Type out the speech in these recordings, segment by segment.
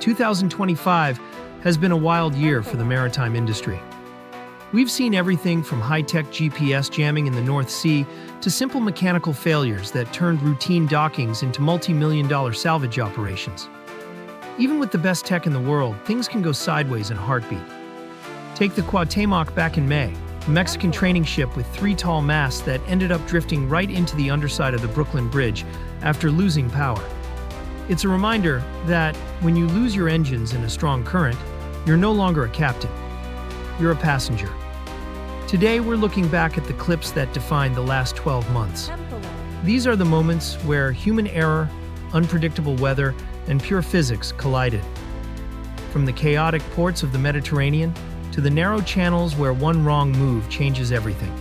2025 has been a wild year for the maritime industry. We've seen everything from high-tech GPS jamming in the North Sea to simple mechanical failures that turned routine dockings into multi-million-dollar salvage operations. Even with the best tech in the world, things can go sideways in a heartbeat. Take the Cuauhtémoc back in May, a Mexican training ship with 3 tall masts that ended up drifting right into the underside of the Brooklyn Bridge after losing power. It's a reminder that when you lose your engines in a strong current, you're no longer a captain. You're a passenger. Today, we're looking back at the clips that defined the last 12 months. These are the moments where human error, unpredictable weather, and pure physics collided. From the chaotic ports of the Mediterranean to the narrow channels where one wrong move changes everything.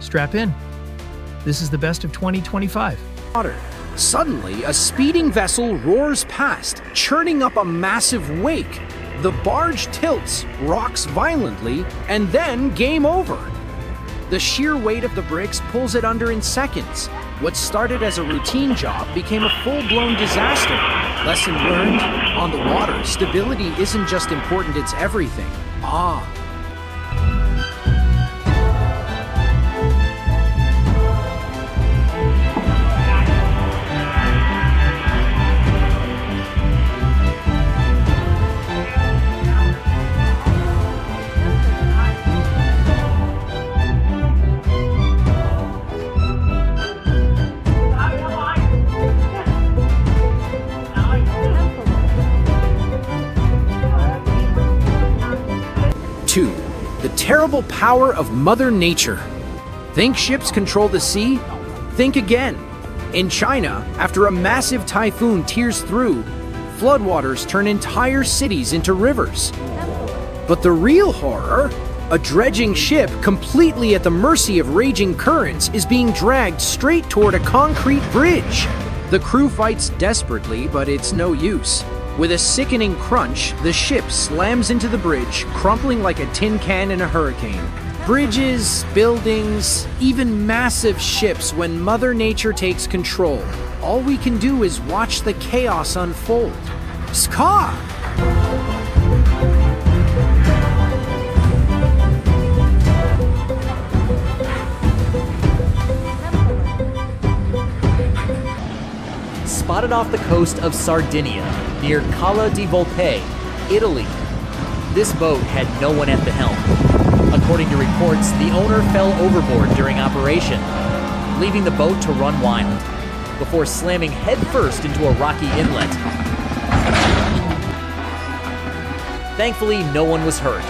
Strap in. This is the best of 2025. Suddenly, a speeding vessel roars past, churning up a massive wake. The barge tilts, rocks violently, and then game over. The sheer weight of the bricks pulls it under in seconds. What started as a routine job became a full-blown disaster. Lesson learned: on the water, stability isn't just important, it's everything. The terrible power of Mother Nature. Think ships control the sea? Think again. In China, after a massive typhoon tears through, floodwaters turn entire cities into rivers. But the real horror, a dredging ship completely at the mercy of raging currents is being dragged straight toward a concrete bridge. The crew fights desperately, but it's no use. With a sickening crunch, the ship slams into the bridge, crumpling like a tin can in a hurricane. Bridges, buildings, even massive ships, when Mother Nature takes control, all we can do is watch the chaos unfold. Ska! Spotted off the coast of Sardinia, near Cala di Volpe, Italy. This boat had no one at the helm. According to reports, the owner fell overboard during operation, leaving the boat to run wild, before slamming headfirst into a rocky inlet. Thankfully, no one was hurt,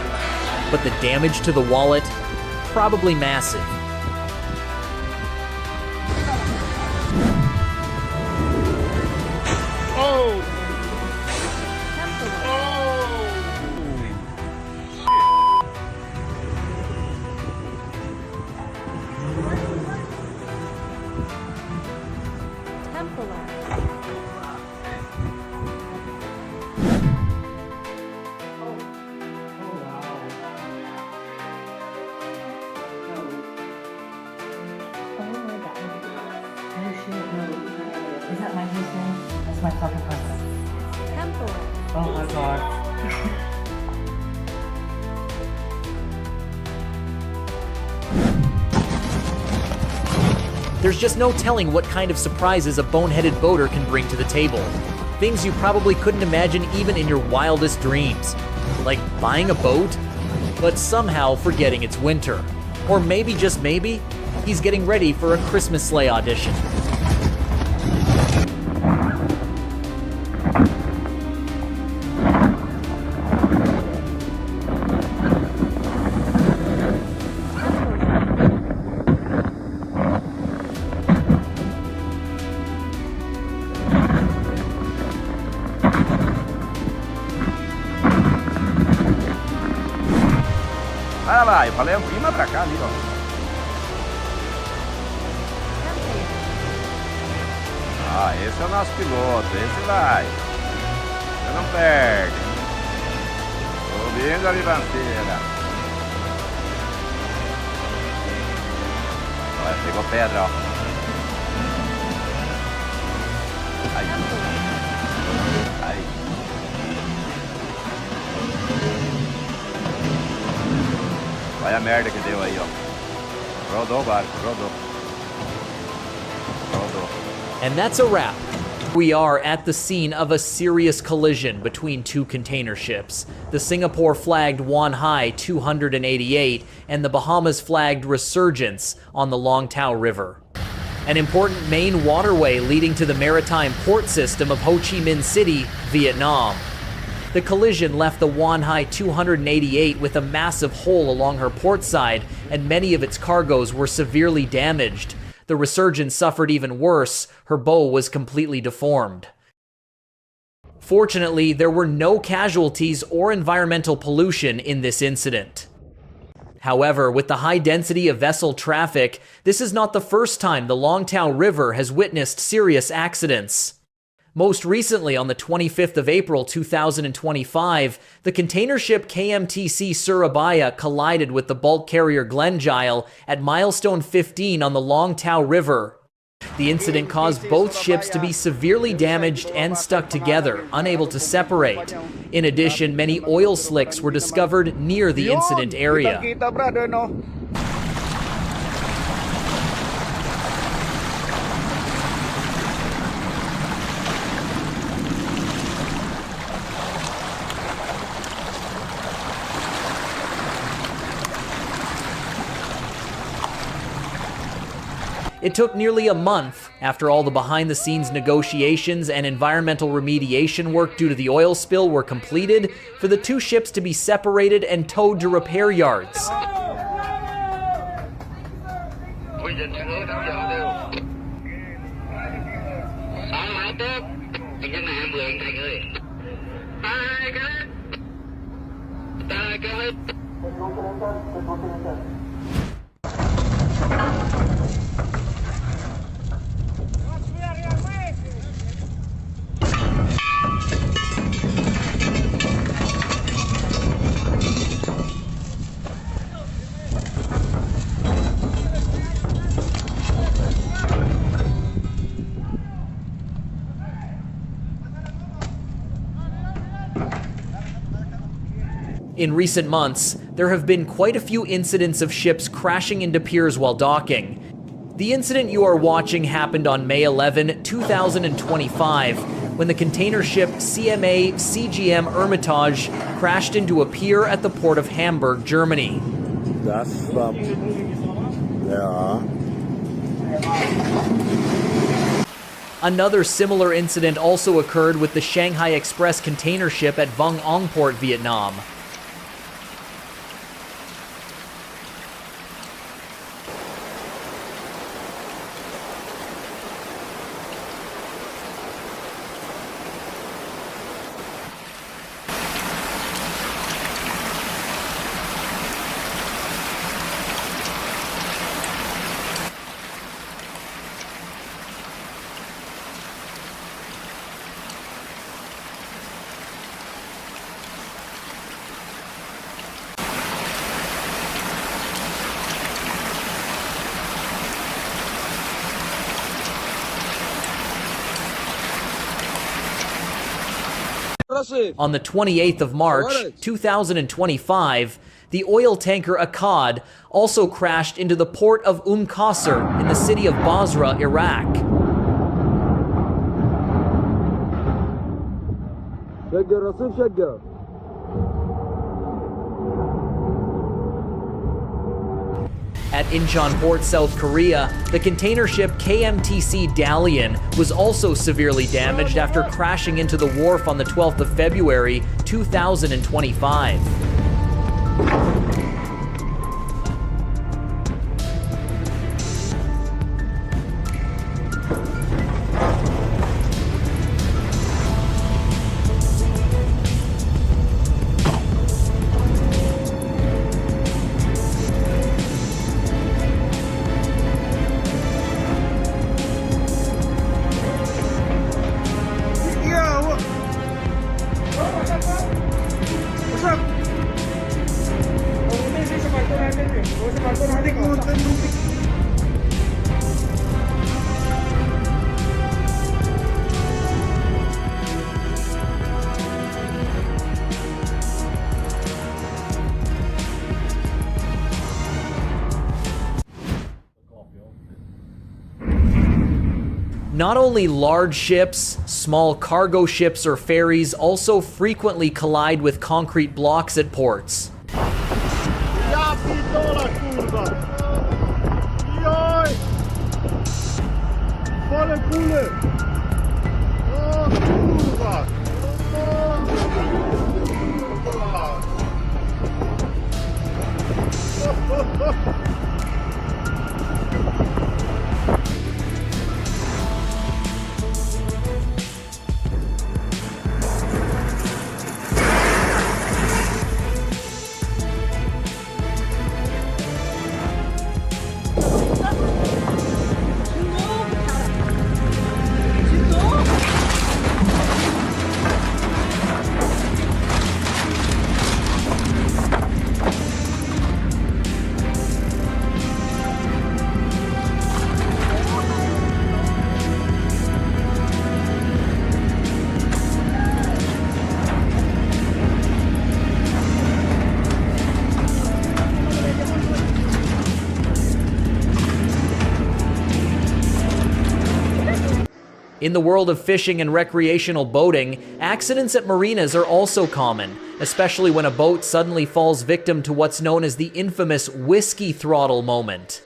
but the damage to the wallet, probably massive. Is that my husband? That's my fucking husband. Temple. Oh my god. There's just no telling what kind of surprises a boneheaded boater can bring to the table. Things you probably couldn't imagine even in your wildest dreams. Like buying a boat, but somehow forgetting it's winter. Or maybe, just maybe, he's getting ready for a Christmas sleigh audition. Vai lá, eu falei prima pra cá, ali, ó. Ah, esse é o nosso piloto, esse vai. Você não perde. Subindo a ribanceira. Olha, pegou pedra, ó. Aí. Aí. Olha a merda que deu aí, ó. Rodou o barco, rodou. Rodou. And that's a wrap. We are at the scene of a serious collision between two container ships, the Singapore-flagged Wanhai 288 and the Bahamas-flagged Resurgence on the Long Tau River. An important main waterway leading to the maritime port system of Ho Chi Minh City, Vietnam. The collision left the Wanhai 288 with a massive hole along her port side, and many of its cargoes were severely damaged. The Resurgence suffered even worse. Her bow was completely deformed. Fortunately, there were no casualties or environmental pollution in this incident. However, with the high density of vessel traffic, this is not the first time the Long Tau River has witnessed serious accidents. Most recently, on the 25th of April 2025, the container ship KMTC Surabaya collided with the bulk carrier Glengyle at milestone 15 on the Long Tau River. The incident caused both ships to be severely damaged and stuck together, unable to separate. In addition, many oil slicks were discovered near the incident area. It took nearly a month, after all the behind-the-scenes negotiations and environmental remediation work due to the oil spill were completed, for the two ships to be separated and towed to repair yards. In recent months, there have been quite a few incidents of ships crashing into piers while docking. The incident you are watching happened on May 11, 2025, when the container ship CMA CGM Hermitage crashed into a pier at the port of Hamburg, Germany. Another similar incident also occurred with the Shanghai Express container ship at Vung Ong Port, Vietnam. On the 28th of March, 2025, the oil tanker Akkad also crashed into the port of Qasr in the city of Basra, Iraq. At Incheon Port, South Korea, the container ship KMTC Dalian was also severely damaged after crashing into the wharf on the 12th of February, 2025. Not only large ships, small cargo ships or ferries also frequently collide with concrete blocks at ports. In the world of fishing and recreational boating, accidents at marinas are also common, especially when a boat suddenly falls victim to what's known as the infamous whiskey throttle moment.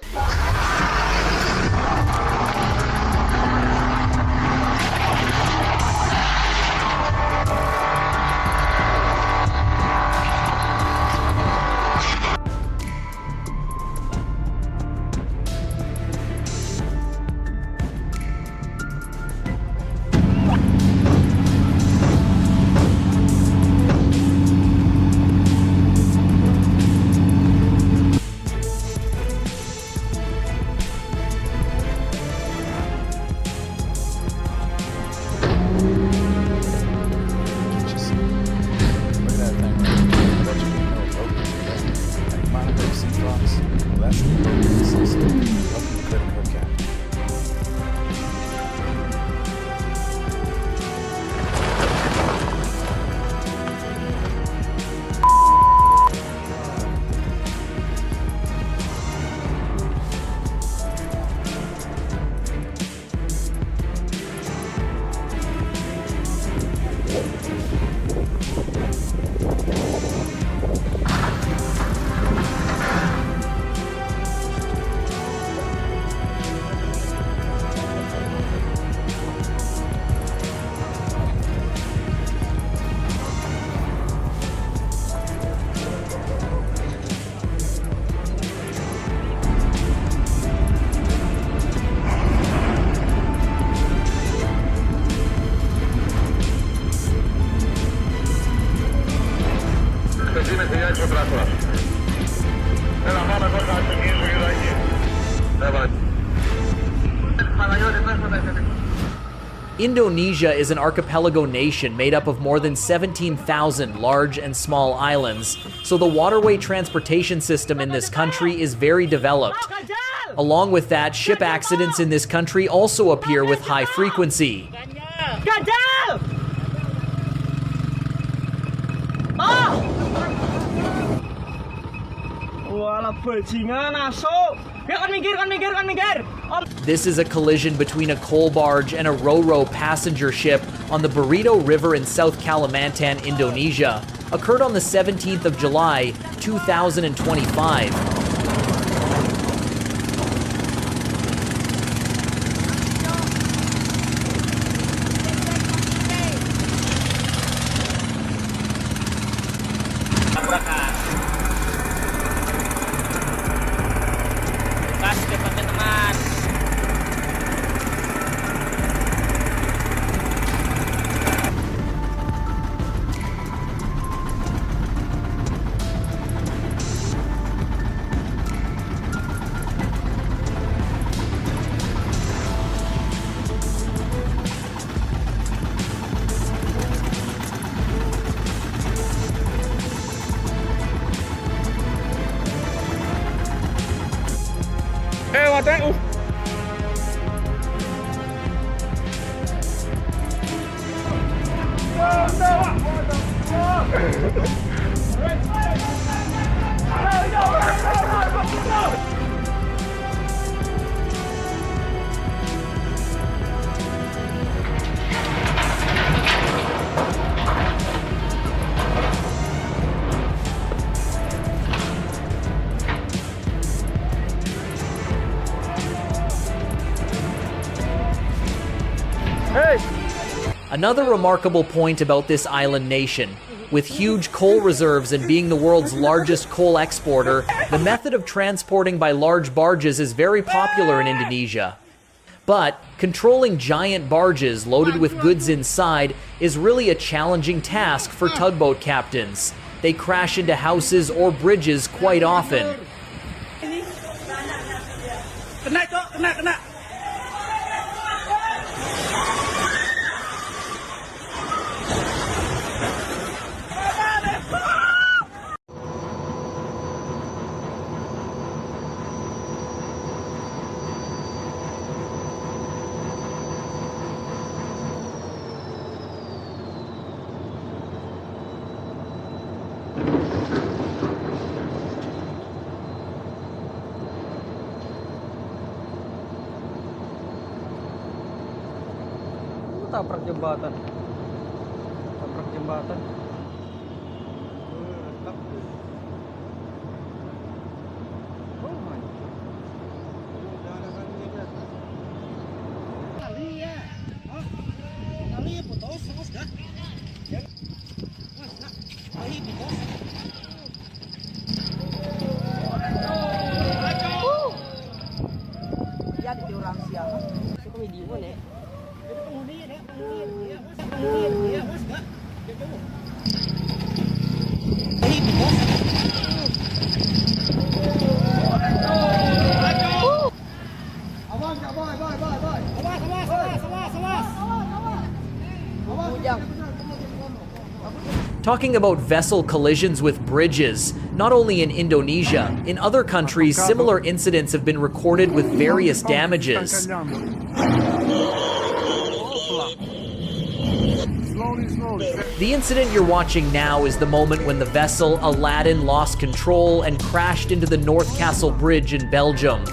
Indonesia is an archipelago nation made up of more than 17,000 large and small islands, so the waterway transportation system in this country is very developed. Along with that, ship accidents in this country also appear with high frequency. This is a collision between a coal barge and a ro-ro passenger ship on the Barito River in South Kalimantan, Indonesia. Occurred on the 17th of July, 2025. Another remarkable point about this island nation, with huge coal reserves and being the world's largest coal exporter, the method of transporting by large barges is very popular in Indonesia. But controlling giant barges loaded with goods inside is really a challenging task for tugboat captains. They crash into houses or bridges quite often. Tabrak jembatan. Tabrak jembatan. Talking about vessel collisions with bridges, not only in Indonesia, in other countries, similar incidents have been recorded with various damages. The incident you're watching now is the moment when the vessel Aladdin lost control and crashed into the North Castle Bridge in Belgium.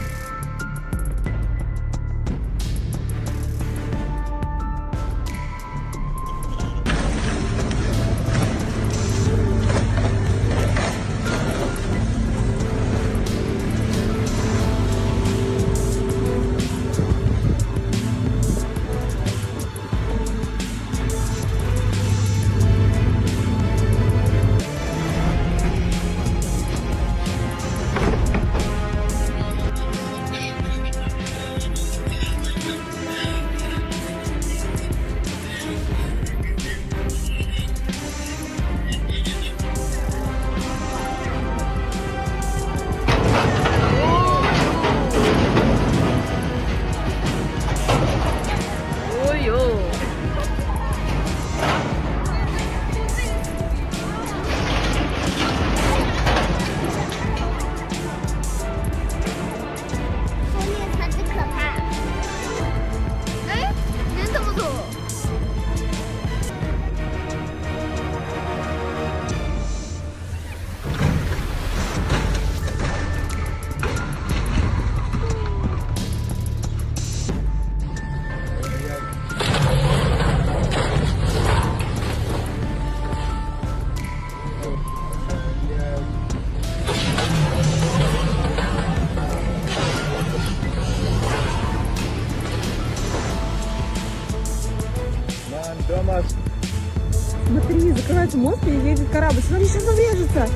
Смотри, закрывается мост и едет корабль. Смотри, сейчас он врежется.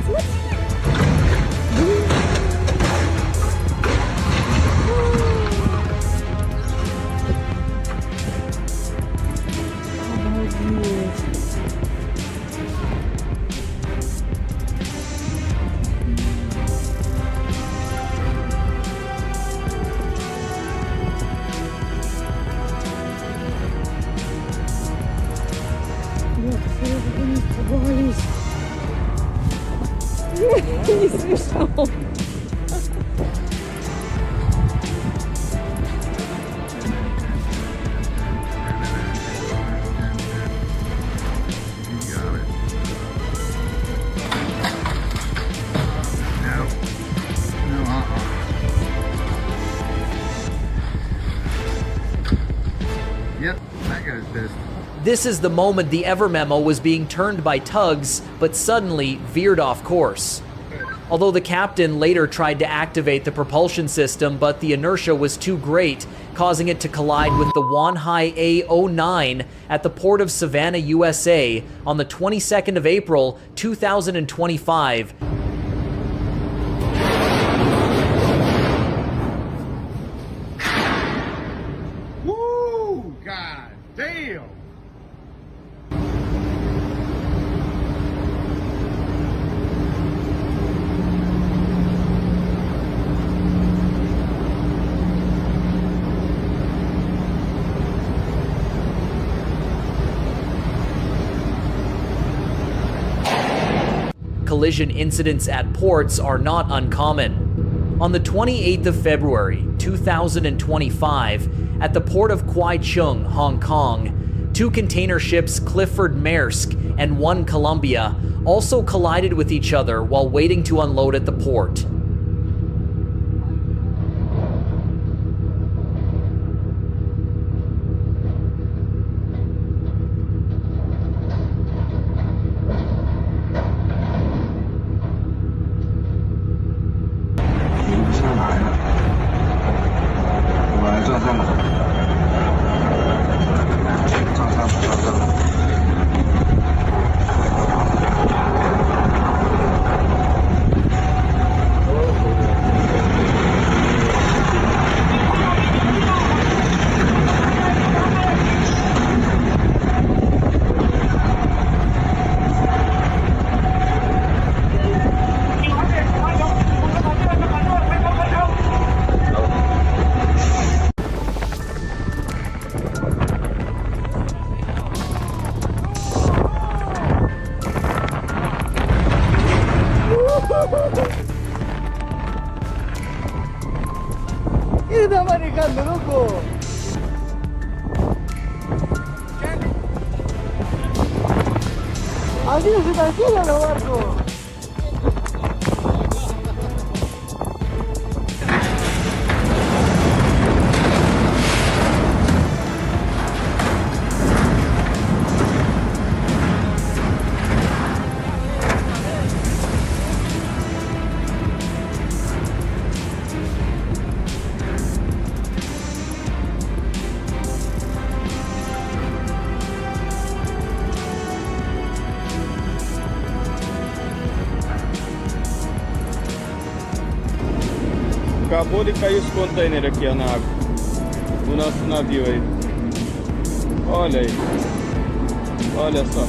Смотри. Блин. Обалдеть. Не смешно. Yep, that guy's pissed. This is the moment the Ever Memo was being turned by tugs, but suddenly veered off course. although the captain later tried to activate the propulsion system, but the inertia was too great, causing it to collide with the Wanhai A09 at the port of Savannah, USA on the 22nd of April, 2025. Woo! God damn! Collision incidents at ports are not uncommon. On the 28th of February, 2025, at the port of Kwai Chung, Hong Kong, 2 container ships, Clifford Maersk and 1 Columbia, also collided with each other while waiting to unload at the port. ¿Qué está manejando, loco? Así no se tranquilan los barcos. Acabou de cair os containers aqui ó, na água. O nosso navio aí. Olha aí. Olha só.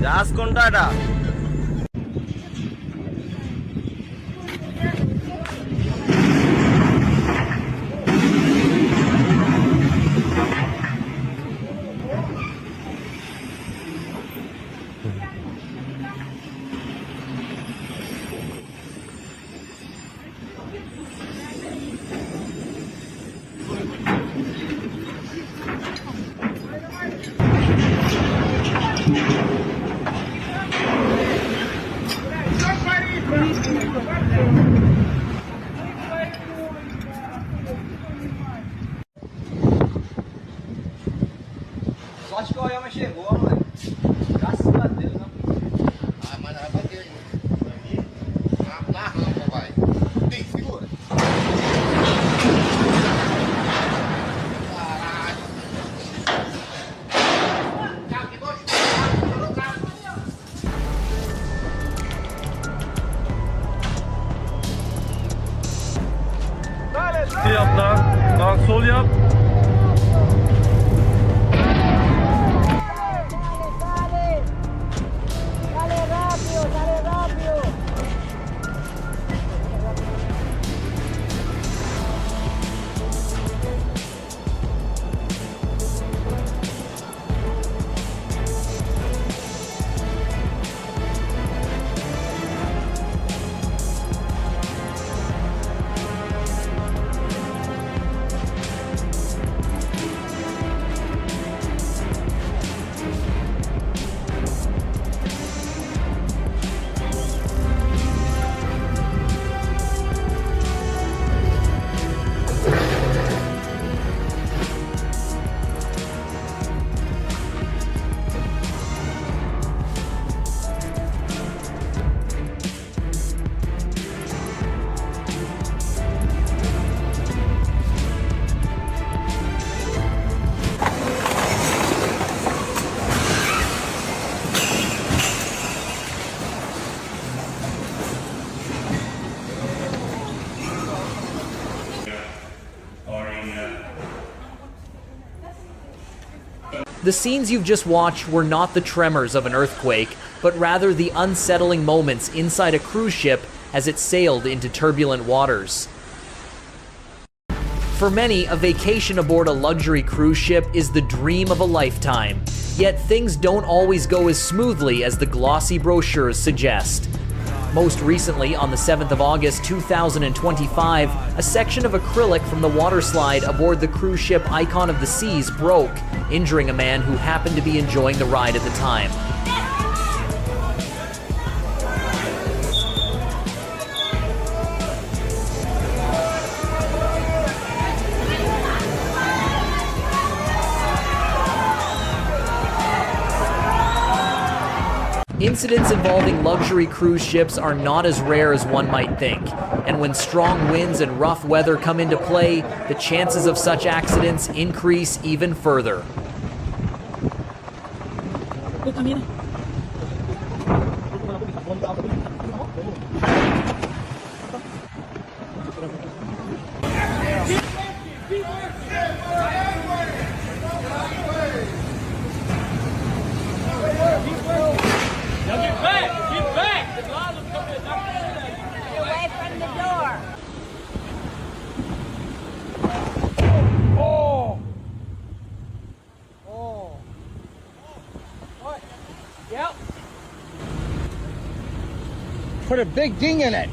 రాసుకుంటాడా Sorte que o Oyama chegou, mano. Graças a Deus, não. Ah, mas vai bater aí. Na rampa, vai. Tem, segura. Caralho. Carro que gosta de carro. Yap lan. Lan sol yap. The scenes you've just watched were not the tremors of an earthquake, but rather the unsettling moments inside a cruise ship as it sailed into turbulent waters. For many, a vacation aboard a luxury cruise ship is the dream of a lifetime. Yet things don't always go as smoothly as the glossy brochures suggest. Most recently, on the 7th of August 2025, a section of acrylic from the waterslide aboard the cruise ship Icon of the Seas broke, injuring a man who happened to be enjoying the ride at the time. Incidents involving luxury cruise ships are not as rare as one might think, and when strong winds and rough weather come into play, the chances of such accidents increase even further. Put a big ding in it.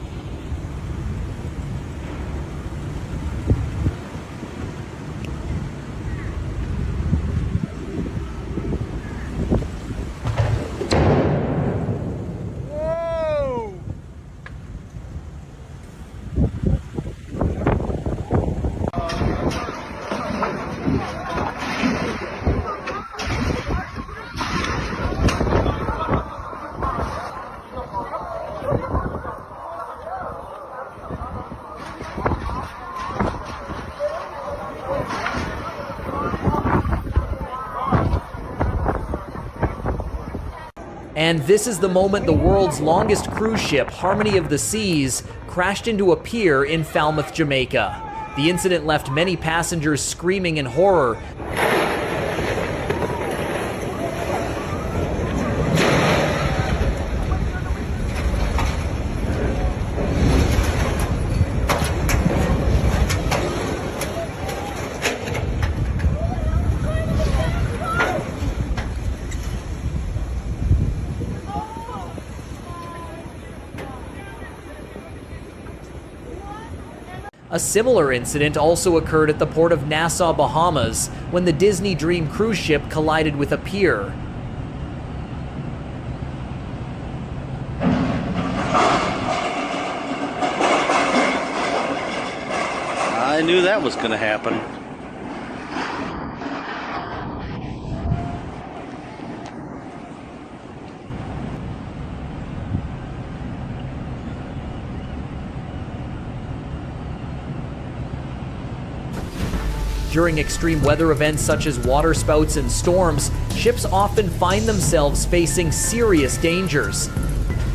And this is the moment the world's longest cruise ship, Harmony of the Seas, crashed into a pier in Falmouth, Jamaica. The incident left many passengers screaming in horror. A similar incident also occurred at the port of Nassau, Bahamas, when the Disney Dream cruise ship collided with a pier. I knew that was going to happen. During extreme weather events such as waterspouts and storms, ships often find themselves facing serious dangers.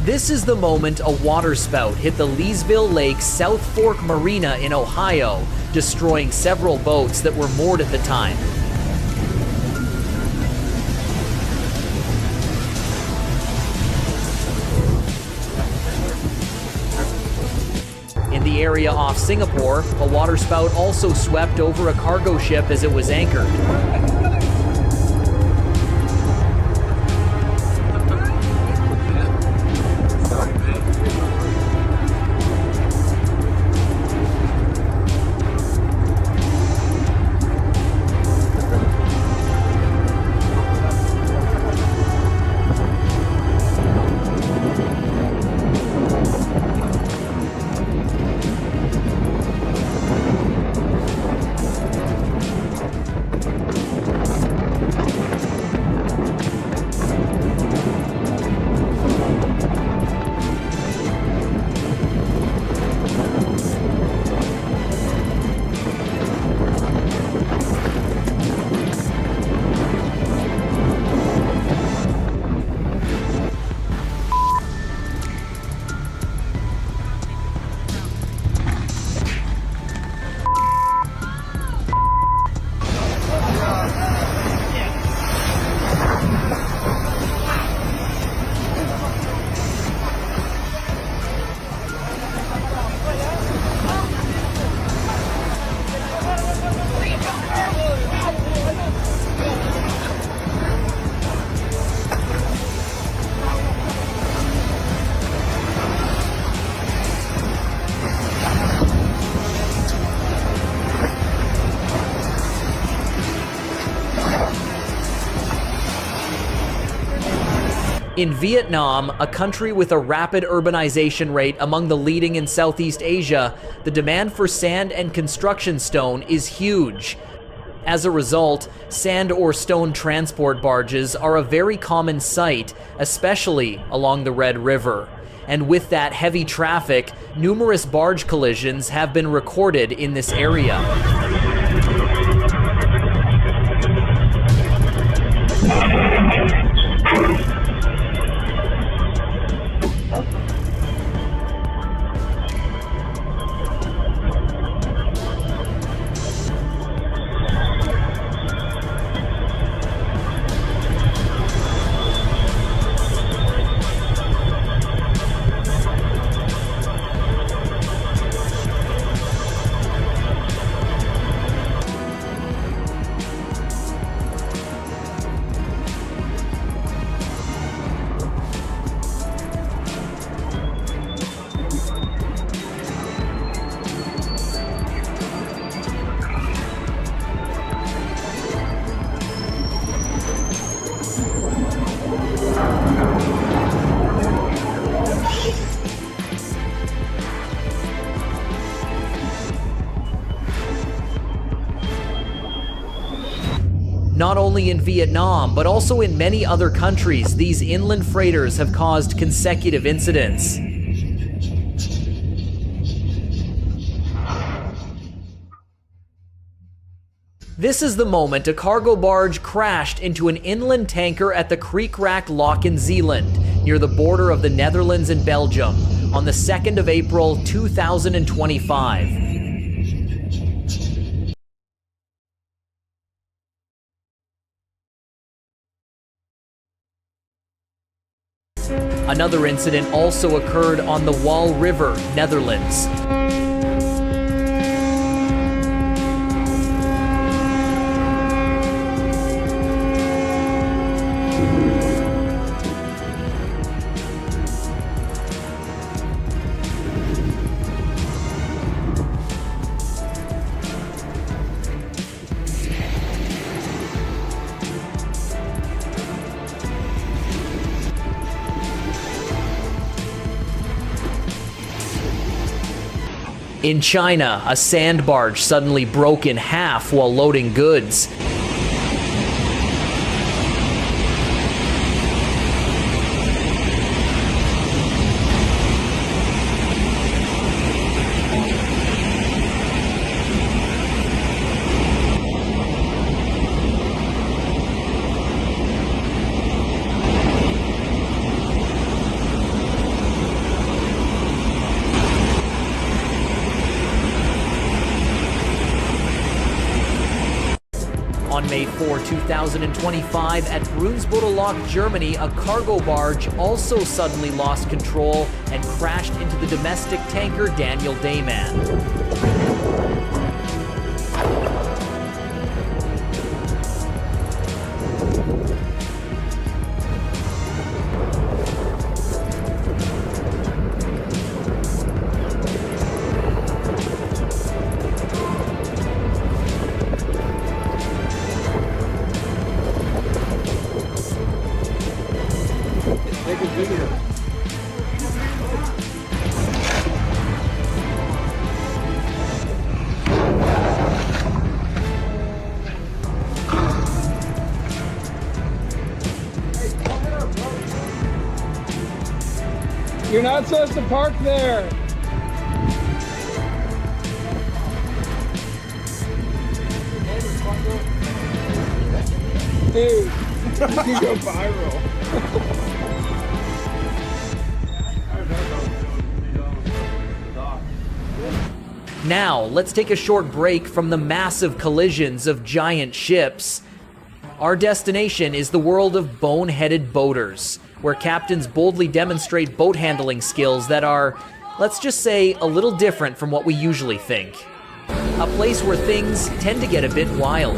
This is the moment a waterspout hit the Leesville Lake South Fork Marina in Ohio, destroying several boats that were moored at the time. In the area off Singapore, a waterspout also swept over a cargo ship as it was anchored. In Vietnam, a country with a rapid urbanization rate among the leading in Southeast Asia, the demand for sand and construction stone is huge. As a result, sand or stone transport barges are a very common sight, especially along the Red River. And with that heavy traffic, numerous barge collisions have been recorded in this area. Not only in Vietnam, but also in many other countries, these inland freighters have caused consecutive incidents. This is the moment a cargo barge crashed into an inland tanker at the Creek Rack Lock in Zeeland, near the border of the Netherlands and Belgium, on the 2nd of April, 2025. Another incident also occurred on the Wal River, Netherlands. In China, a sand barge suddenly broke in half while loading goods. On May 4, 2025, at Brunsbüttel Lock, Germany, a cargo barge also suddenly lost control and crashed into the domestic tanker Daniel Dayman. You're not supposed to park there. Dude, you can go viral. Now, let's take a short break from the massive collisions of giant ships. Our destination is the world of bone-headed boaters, where captains boldly demonstrate boat handling skills that are, let's just say, a little different from what we usually think. A place where things tend to get a bit wild.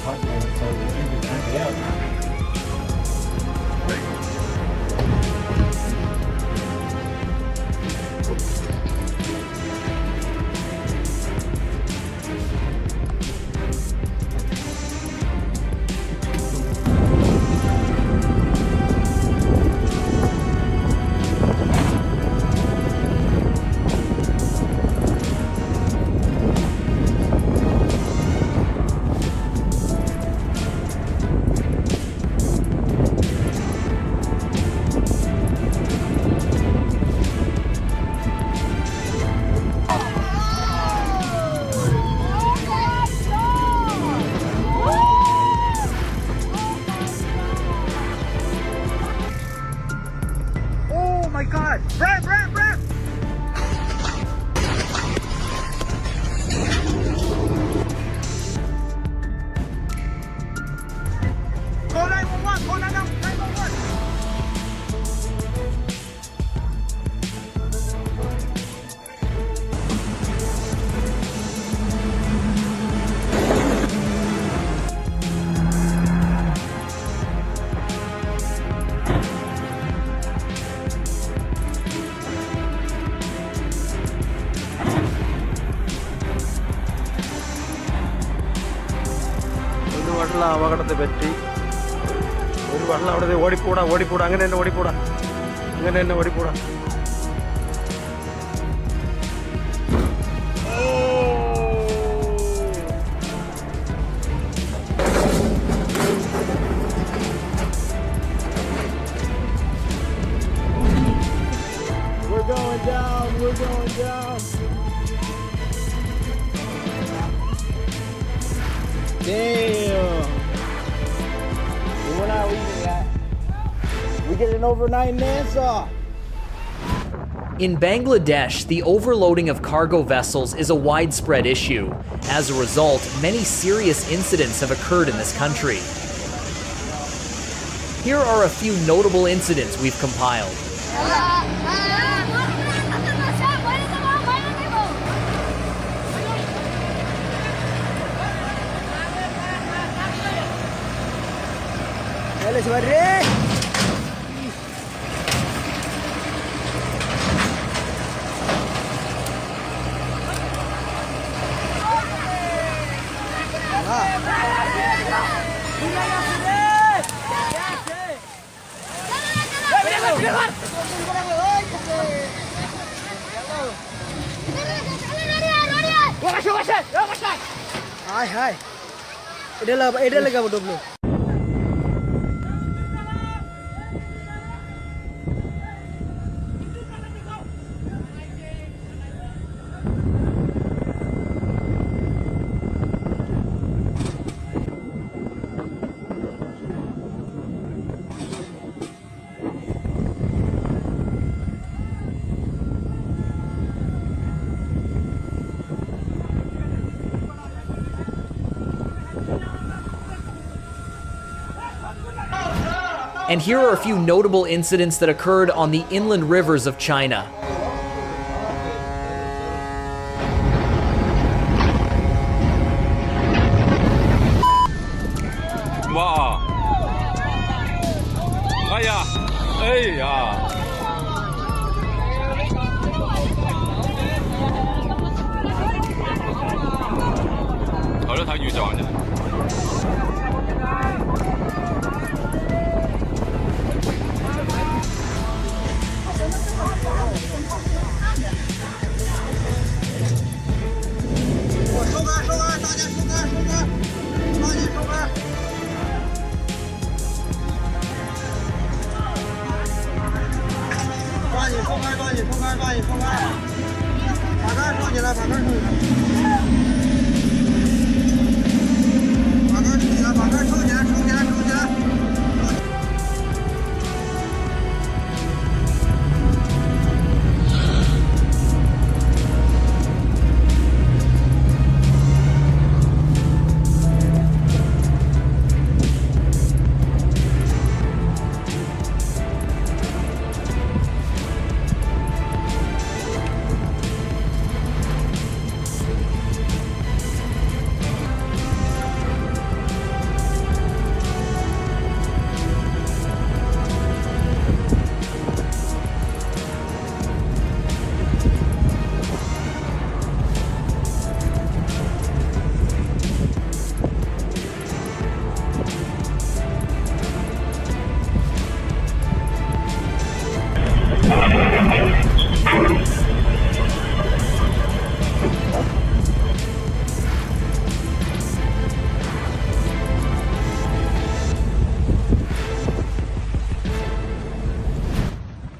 Oh my god! Brad! Call 911! Call 911! വെള്ളം അപകടത്തിൽ പറ്റി ഒരു വെള്ളം അവിടെ ഓടിക്കൂടാ അങ്ങനെ തന്നെ ഓടിക്കൂടാ We're going down. Damn. What are we at? We get an overnight in Nassau. In Bangladesh, the overloading of cargo vessels is a widespread issue. As a result, many serious incidents have occurred in this country. Here are a few notable incidents we've compiled. Hai. Ida lagi apa dulu? And here are a few notable incidents that occurred on the inland rivers of China. Wow! Hey! 好了，睇雨就玩啫。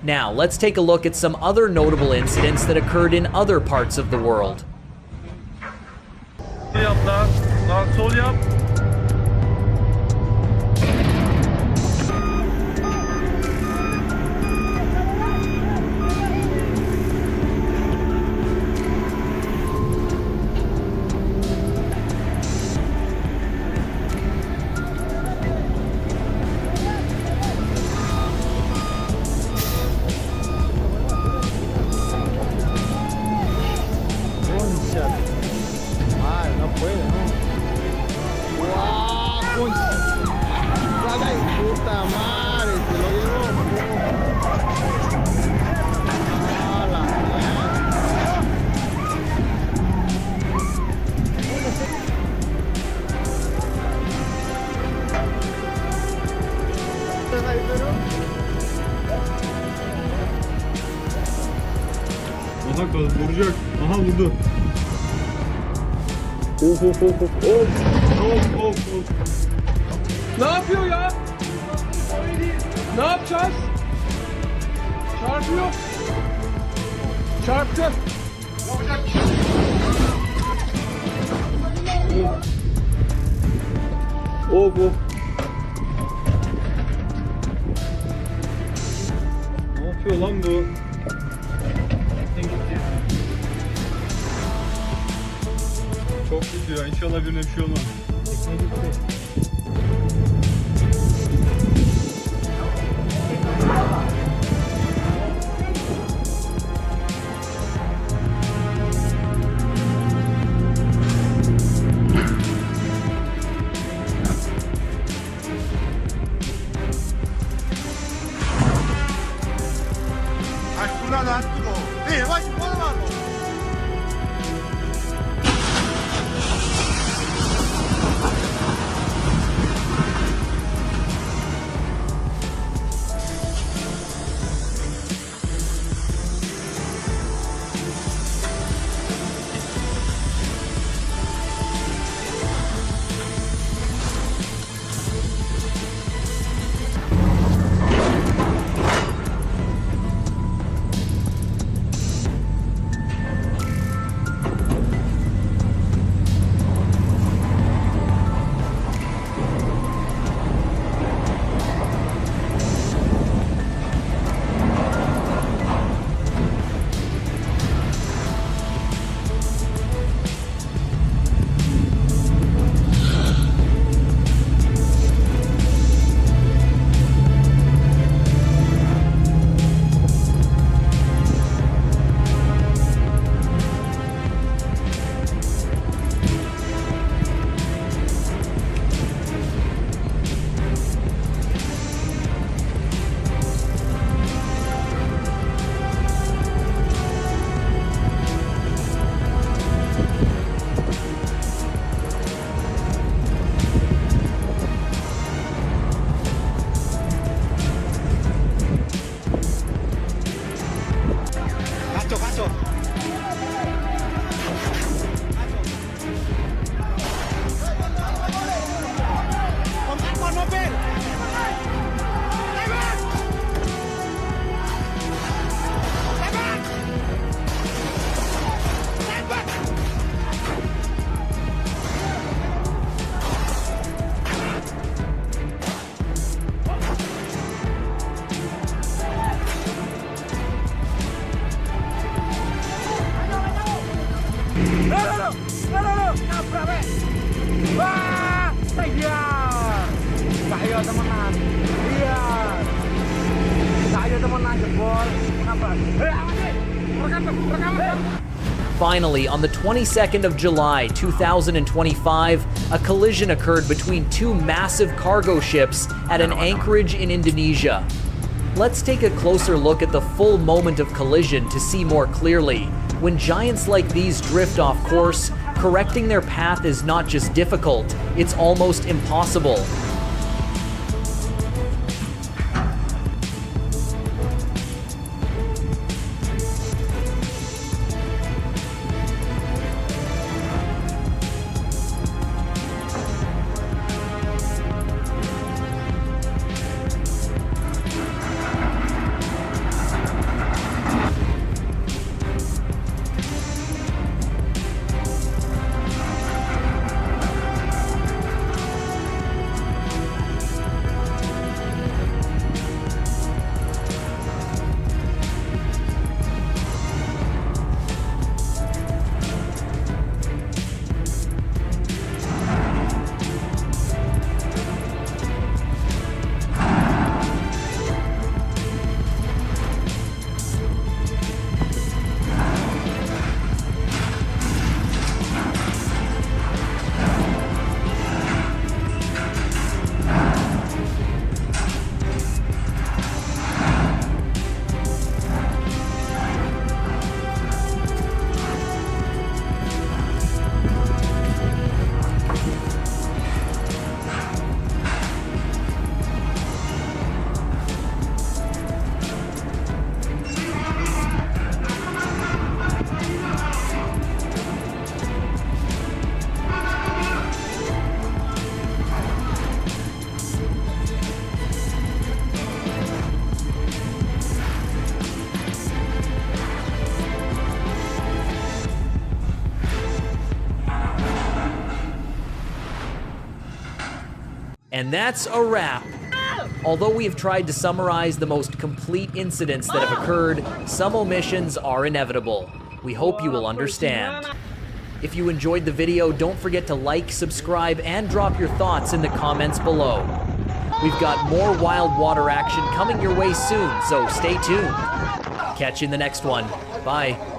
Now, let's take a look at some other notable incidents that occurred in other parts of the world. Yap daha sol yap. Aha vuracak. Aha vurdu. Of. Ne yapıyor ya? Ne yapacağız? Çarpıyor. Çarptı. Of. Ne yapıyor lan bu? Çok gidiyor. İnşallah birine bir şey olmaz. Tekne gitti. Finally, on the 22nd of July, 2025, a collision occurred between two massive cargo ships at an anchorage in Indonesia. Let's take a closer look at the full moment of collision to see more clearly. When giants like these drift off course, correcting their path is not just difficult, it's almost impossible. And that's a wrap. Although we have tried to summarize the most complete incidents that have occurred, some omissions are inevitable. We hope you will understand. If you enjoyed the video, don't forget to like, subscribe, and drop your thoughts in the comments below. We've got more wild water action coming your way soon, so stay tuned. Catch you in the next one. Bye.